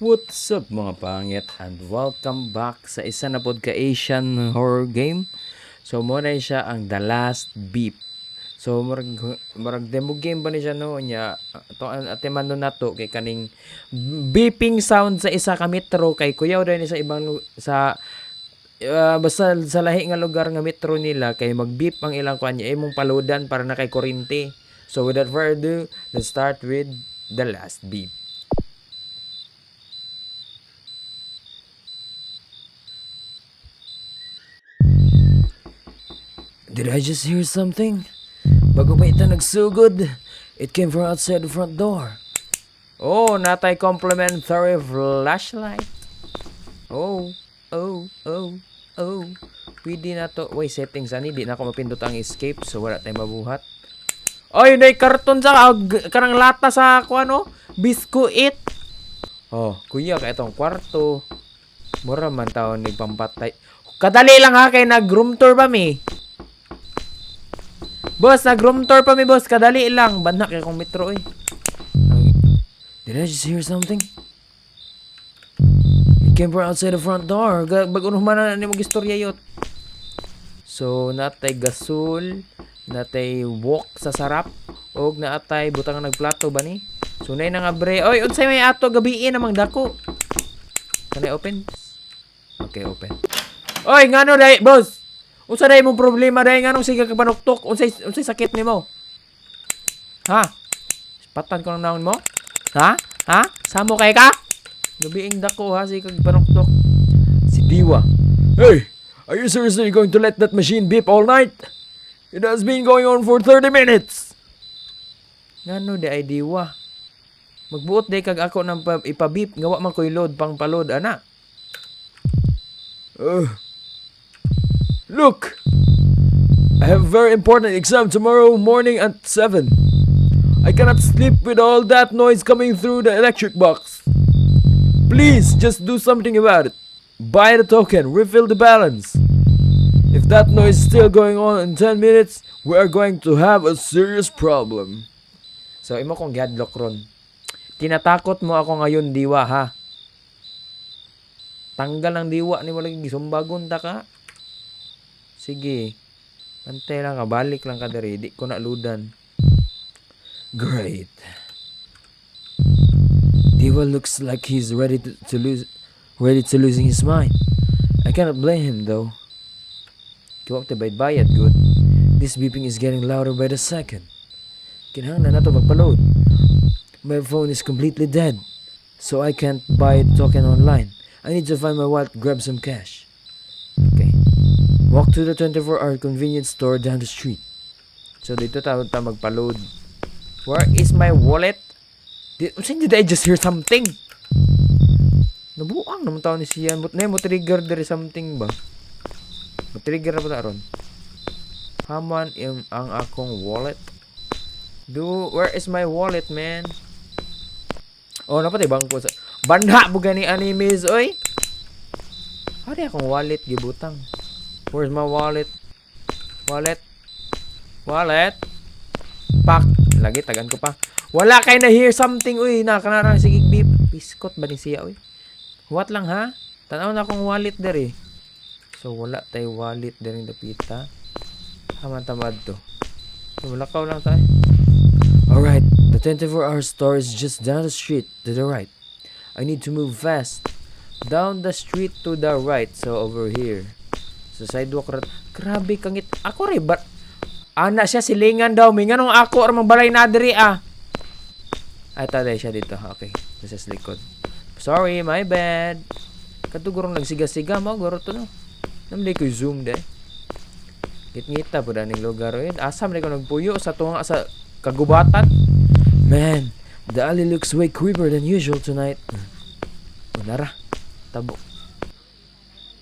What's up mga pangit and welcome back sa isa na pod ka Asian horror game. So mo na siya ang The Last Beep. So murag demo game ba ni siya no nya to atiman no nato kay kaning beeping sound sa isa ka metro kay kuyaw din sa ibang basta sa lahi nga lugar nga metro nila kay mag-beep ang ilang kanya imong paludan para na kay kuryente. So without further ado, let's start with The Last Beep. Did I just hear something? Bago pa ito nagsugod, it came from outside the front door. Oh, natay complimentary flashlight. Oh, oh, oh, oh. Pwede na to. Wait, settings ani. Di na ako mapindot ang escape, so wala tayong mabuhat. Oy, nay karton sa karang lata sa ako ano? Biskuit. Oh, kuya, ka itong kwarto. Mura man taon ni pampatay. Kadali lang ha, kay nag-room tour ba mi? Boss, nag-room tour pa mi, boss. Kadali lang. Banak kay kong metro, eh. Did I just hear something? It came from outside the front door. Bago naman na ni mag-istorya yun. So, natay gasol, natay walk sa sarap, og naatay butang nagplato ba ni? So, nay nga bre. Oy, unsay may ato gabiin namang dako. Can I open? Okay, open. Oy, ngano dai, boss? Unsa day mong problema day nganong sige ka panuktok? Unsay sakit nimo? Ha? Patan ko nang naon mo? Ha? Ha? Samo kay ka? Gabiing dako ha sige kag panuktok. Si Diwa. Hey, are you seriously going to let that machine beep all night? It has been going on for 30 minutes. Ngano day Diwa? Magbuot day kag ako nang ipa-beep nga wa man koy load pang palod ana. Look! I have a very important exam tomorrow morning at 7. I cannot sleep with all that noise coming through the electric box. Please, just do something about it. Buy the token, refill the balance. If that noise is still going on in 10 minutes, we are going to have a serious problem. So, imo kong gihadlok ron. Tinatakot mo ako ngayon, Diwa, ha? Tanggal ang Diwa ni walang gisumbagon ta ka. Sige. Pantay lang ka. Balik lang ka dari. Di ko naludan. Great. Diwa looks like he's ready to losing his mind. I cannot blame him though. Kiwak te bayad good. This beeping is getting louder by the second. Kinahanglan na to magpa-load. My phone is completely dead. So I can't buy a token online. I need to find my wallet, grab some cash. Okay. Walk to the 24-hour convenience store down the street. So, dito tayo magpa-load. Where is my wallet? Did I just hear something? Nabuang naman tao ni siya. Mo trigger there something ba? Mo-trigger na ba ron? Haman ang akong wallet. Where is my wallet, man? Oh, napatay bangko sa... Banha po gani animes, oy! Hari akong wallet, gibutang. Where's my wallet? Wallet? Pak! Lagi, tagan ko pa. Wala kay na hear something, uy. Nakanarang sige beep. Piskot ba ni siya, uy? What lang, ha? Tanaw na akong wallet der, eh. So, wala tayo wallet der yung dapita. Haman tamad to. So, wala ka lang tayo. Alright, the 24-hour store is just down the street to the right. I need to move fast. Down the street to the right. So, over here. Sa sidewalk grabe kangit ako rin ba ana siya silingan daw may nganong ako or balay na diri ay taday siya dito okay nasa likod sorry my bad katugurong nagsiga-siga mo guro to no namli ko zoom de ngita po daning lugar yun asam rin ko nagpuyo sa tunga sa kagubatan man the alley looks way creepier than usual tonight unara tabo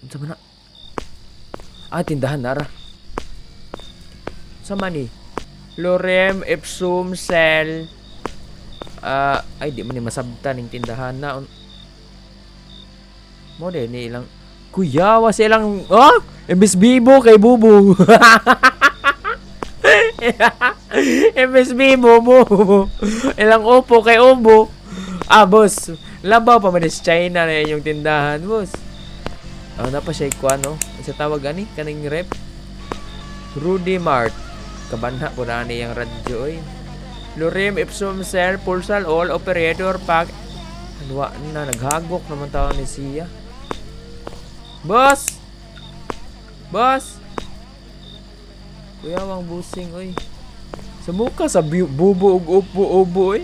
unsa man na tindahan nara. Sa mani? Lorem, Ipsum, Cell. Ay, di man ni masabtan ng tindahan na. Mo din ni ilang... Kuyawa silang... Oh! Imbis bibo kay bubo. Imbis bibo, bubo. Ilang upo kay ubo. Boss. Labaw pa man is China na yung tindahan, boss. Na pa siya ikuan, no? Sa tawag ani, kaning rep. Rudy Mart. Kabanha po na yung radyo, eh. Lorem ipsum sir, pulsal all operator pack. Anwa na, naghagok naman tao ni siya. Boss! Boss! Kuya, wang busing, oy. Sa muka, sa bubo ug ubo, oy.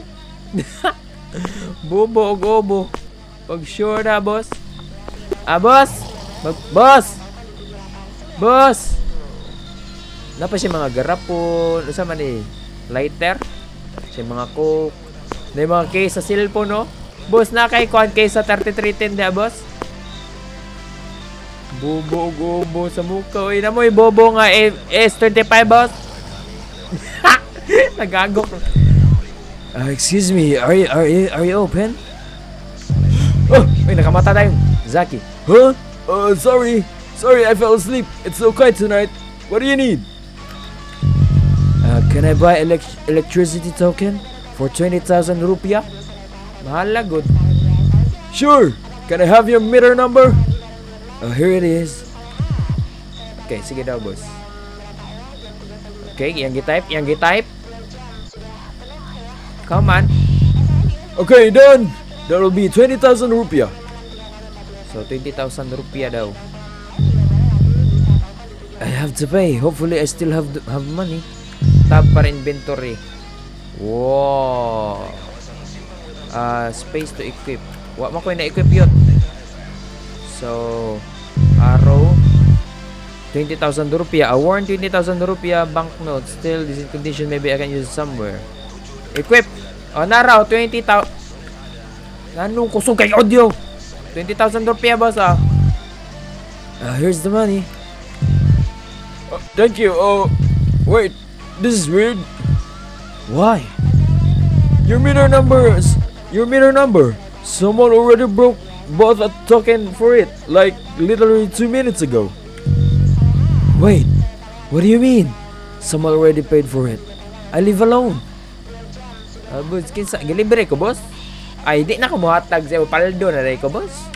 Bubo ug ubo. Pag sure na, boss. Boss! Boss! Boss! Napa siya mga garapon. Ano sa man eh? Lighter? Siya mga coke. Na yung mga case sa cellphone, no? Boss, na kay kuhan case sa 3310 na, boss? Bobo ug ubo sa muka. Uy, na mo yung bobo nga S25, boss? Nagagok. Excuse me, are you open? Oh, uy, nakamata tayo. Zaki. Huh? Sorry, I fell asleep. It's so quiet tonight. What do you need? Can I buy electricity token for 20,000 rupiah? Mahal na, good. Sure. Can I have your meter number? Here it is. Okay, sige daw, boss. Okay, yang gi-type. Come on. Okay, done. That will be 20,000 rupiah. So, 20,000 rupiah daw. I have to pay. Hopefully, I still have money. Tab para inventory. Wow. Space to equip. Wa man ko na-equip yun. So, arrow. 20,000 rupiah. A worn 20,000 rupiah banknote. Still, this in condition. Maybe I can use it somewhere. Equip. Naraw. 20,000. Anong kusog kay audio? 20,000 rupiah, boss, here's the money. Thank you. Wait. This is weird. Why? Your meter number. Someone already bought a token for it, like literally 2 minutes ago. Wait. What do you mean? Someone already paid for it. I live alone. Boss, kinsa gilibre ko, boss? Ay, di na ko muhatag sa paldo na rin ko, boss.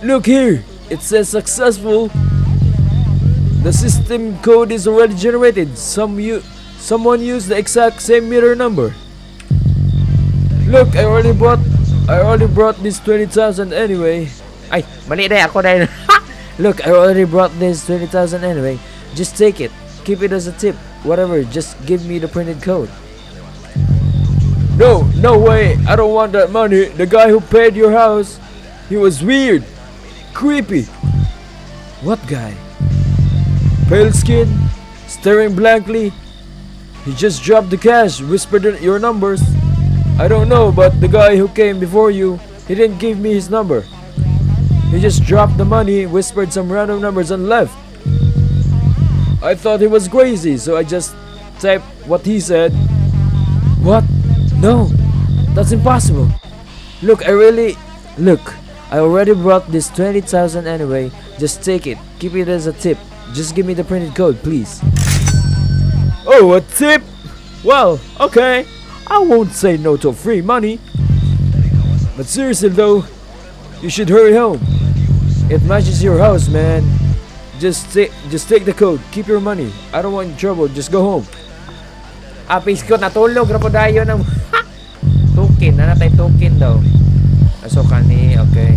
Look here. It says successful. The system code is already generated. Someone used the exact same meter number. Look, I already brought this 20,000 anyway. Ay, mali na ako dahil. Look, I already brought this 20,000 anyway. Just take it. Keep it as a tip. Whatever, just give me the printed code. No way. I don't want that money. The guy who paid your house, he was weird. Creepy. What guy? Pale skin, staring blankly. He just dropped the cash, whispered your numbers. I don't know, but the guy who came before you, he didn't give me his number. He just dropped the money, whispered some random numbers and left. I thought he was crazy, so I just typed what he said. What? No, that's impossible. Look, I already brought this 20,000 anyway. Just take it. Keep it as a tip. Just give me the printed code, please. Oh, a tip? Well, okay. I won't say no to free money. But seriously though, you should hurry home. It matches your house, man. Just take the code. Keep your money. I don't want trouble. Just go home. Piskot, natulog na po dayo ng token. Nanatay token daw. So, kani, okay.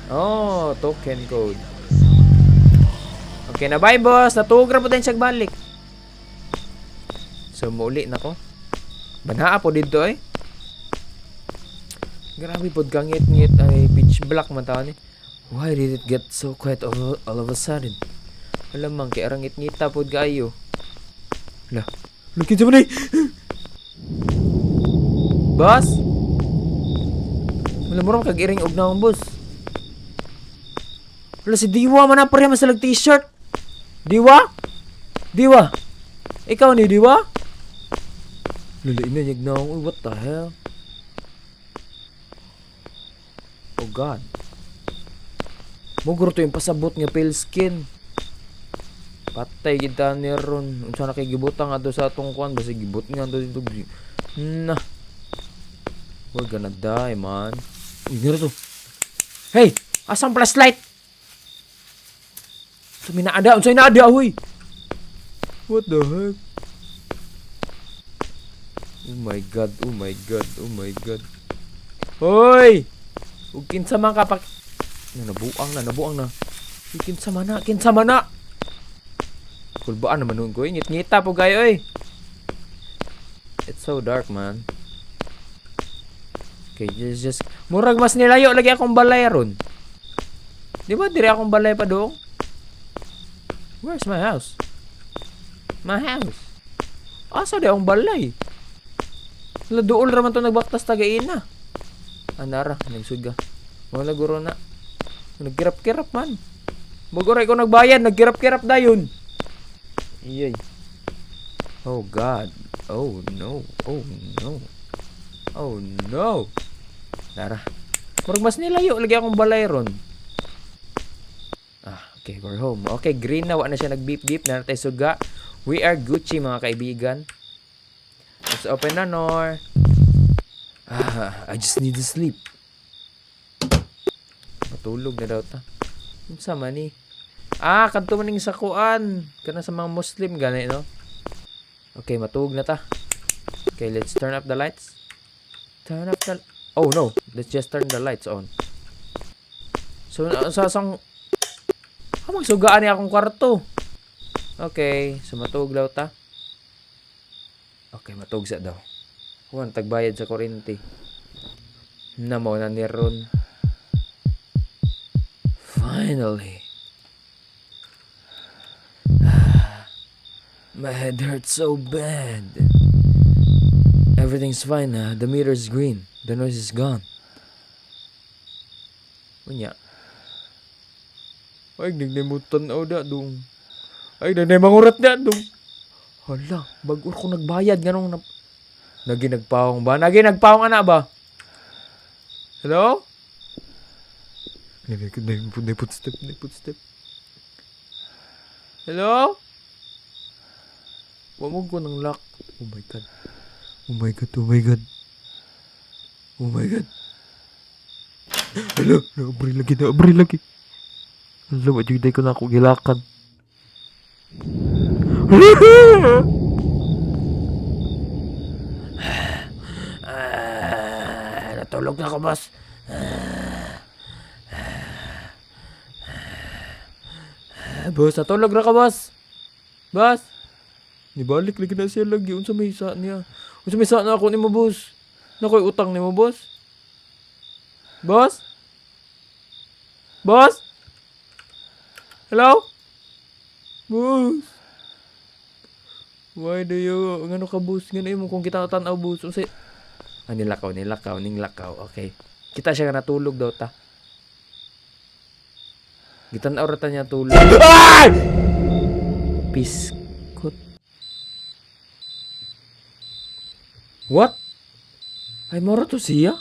Oh, token code. Okay na, bye, boss. Natulog na po din siya balik. So, muli na ko. Banhaa po dito, eh. Grabe po, gangit-ngit. Ay, pitch black man tao ni. Why did it get so quiet all of a sudden? Alam man, kaya rangit-ngita po kayo. Lah. Lukit sa manay! Boss? Wala mo rin kag-iring og naong, boss. Wala si Diwa man na pareha masalag t-shirt. Diwa? Diwa? Ikaw ni Diwa? Lalain na niyag naong. Uy, what the hell? Oh God. Muguro to yung pasabot nga pale skin. Patay kita ni ron. Unsa na kay gibutan nga do sa atong kuan basi gibut nga do dito. Na. We're gonna die, man. Uy, meron to. Hey! Asang flashlight? Unsay naada, huy. What the heck? Oh my god, oh my god, oh my god. Hoy! Ug kinsa man ka nabuang na. Uy, kinsa man na. Kulbaan naman nun ko, ngit-ngita po kayo, It's so dark, man. Okay, just murag mas nilayo lagi akong balay ron. Di ba diri akong balay pa doon? Where's my house? My house. Asa di akong balay? Sila dool raman to nagbaktas tagaina. Anara, nagsuga. Wala guro na. Nagkirap-kirap man. Baguray ko nagbayad, nagkirap-kirap dayon. Iyay. Oh God. Oh no. Oh no. Oh no. Tara. Murag mas nilayo lagi akong balay ron. Okay, we're home. Okay, green na. Wala na siya nag-beep-beep. Na natin suga. We are Gucci, mga kaibigan. Let's open the door. I just need to sleep. Matulog na daw ta. Sama ni. Kanto maning sakuan. Kana sa mga Muslim gani, no? Okay, matulog na ta. Okay, let's turn up the lights. Oh no, let's just turn the lights on. So, magsugaan niya akong kwarto. Okay, so matulog daw ta. Okay, matulog sa daw. Huwag tagbayad sa kuryente. Namo na ni Ron. Finally. My head hurts so bad. Everything's fine na. The meter's green. The noise is gone. Unya. Ay, nagnimutan o da dong. Ay, nagnimangurat da dong. Hala, bago ko nagbayad ganong Naginagpawong ba? Naginagpawong ana ba? Hello? May footstep. Hello? Wamog ko ng lock. Oh my god. Oh my god, oh my god. Oh my god. Hello, naabri lagi. Hello, wajud ko na ako gilakan. Natulog na ako, boss. Boss, natulog na ka, boss. Boss. Nibalik lagi na siya lagi. Unsa may isa niya. Unsa may isa na ako ni mo, boss. Nakoy utang ni mo, boss. Boss? Boss? Hello? Boss. Why do you, ngano ka, boss? Ngano mo kung kita tanaw, boss. Unsay Nilakaw. Okay. Kita siya nga natulog daw ta. Gitanaw rata niya tulog. Piskot. What? Ay, moro to siya?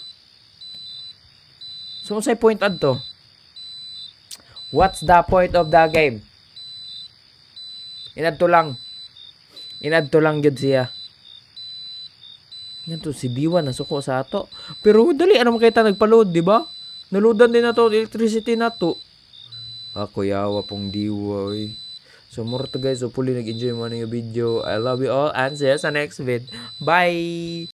So, unsay point adto? What's the point of the game? Inadto lang gyud siya. Yan to, si Diwa nasuko sa ato. Pero dali, ano makita nagpa-load, di ba? Naludan din na to, electricity na to. Ako yawa pong Diwa, oy. So, more to guys. Hopefully, nag-enjoy mo na yung video. I love you all and see you sa next vid. Bye!